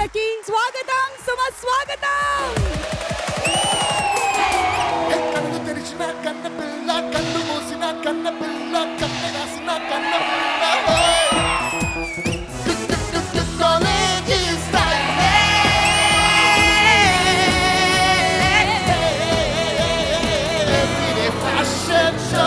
వాళ్ళకి స్వాగతం స్వాగతం. కన్ను తెరిచిన కన్న పిల్ల, కన్ను మూసిన కన్న పిల్ల, కన్న రాసిన కన్న పిల్ల. College style fashion show.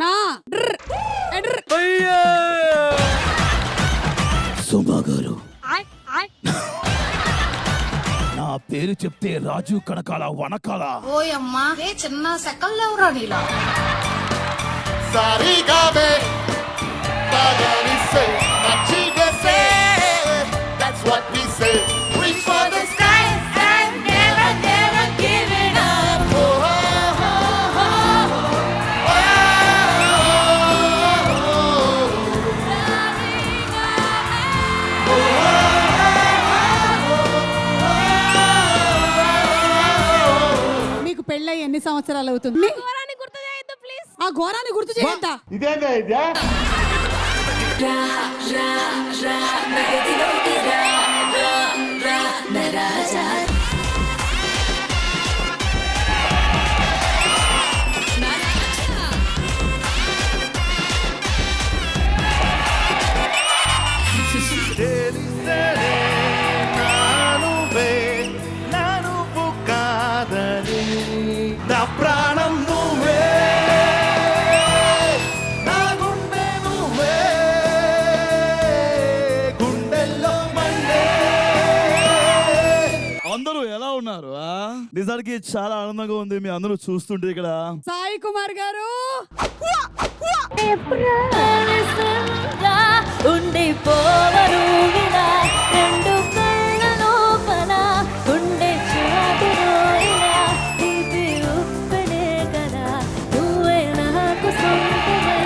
నా సుమా గారు, నా పేరు చెప్తే రాజు కనకాల వనకాల. ఓయమ్మా ఏ చిన్న సెకల్లేవురా నీలా. సారీగామే పదరిసే నచ్చిగసే. That's what we say. Reach for the sky and never, never give it up. Oh, oh, oh, oh, మీకు పెళ్ళై ఎన్ని సంవత్సరాలు అవుతుంది? ఆ ఘోరాన్ని గుర్తు చేయొద్దా? ఇదేందా ఇదే? నా ప్రాణం నువ్వే, నా గుండె నువ్వే, గుండెల్లో మండే. అందరూ ఎలా ఉన్నారు? నిజానికి చాలా ఆనందంగా ఉంది మీ అందరూ చూస్తుంటే ఇక్కడ. సాయి కుమార్ గారు ఉండిపోవరు ఇలా రెండు కళ్ళ లోపల ఉండే చాటులో ఇలా తీపి ఉప్పడే కదా నువ్వే నాకు సొంతమై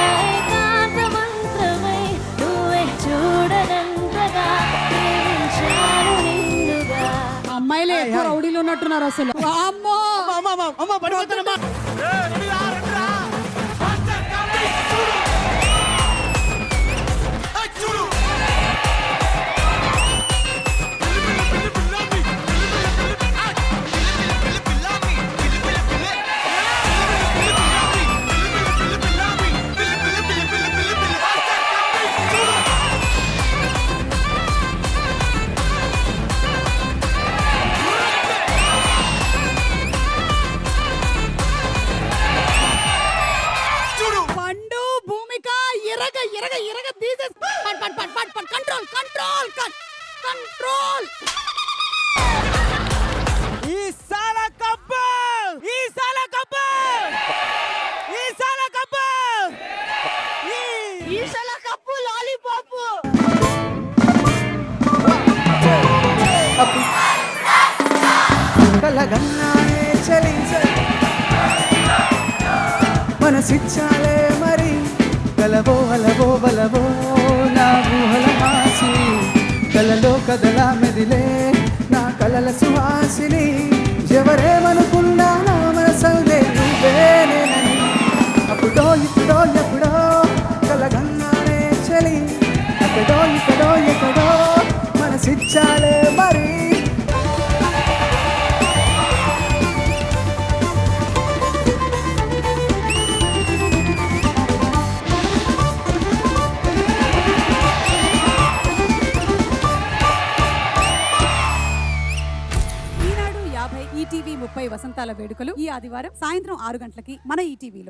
ఏకాంత మంత్రమై నువ్వే చూడనంతగా ప్రేమించాను నిన్నుగా. అమ్మాయిలే ఎక్కువ రౌడీలు ఉన్నట్టున్నారు అసలు. అమ్మో పండు భూమిక ఎరగ ఎరగ ఎరగ తీసేసి కంట్రోల్ కంట్రోల్ కంట్రోల్. ఈసాల కప్పు, ఈసాల కప్పు, ఈసాల కప్పు, ఈసల కప్పు లాలీపాప్. కలగన్నానే చలించే మనసిచ్చాలే మరి కలవో హలవో బలవో నా ఊహల మాసి కలలో కదలా మెదిలే నా కలల సువాసిని ఎవరేమనుకున్నా నా మనసే నువ్వేనేనని అప్పుడో ఇప్పుడో ఎప్పుడో కలగన్నానే చలి అక్కడో ఇక్కడో ఎక్కడో మనసిచ్చాలే మరి. ఈనాడు 50 ఈటీవీ 30 వసంతాల వేడుకలు ఈ ఆదివారం సాయంత్రం 6 గంటలకి మన ఈటీవీలో.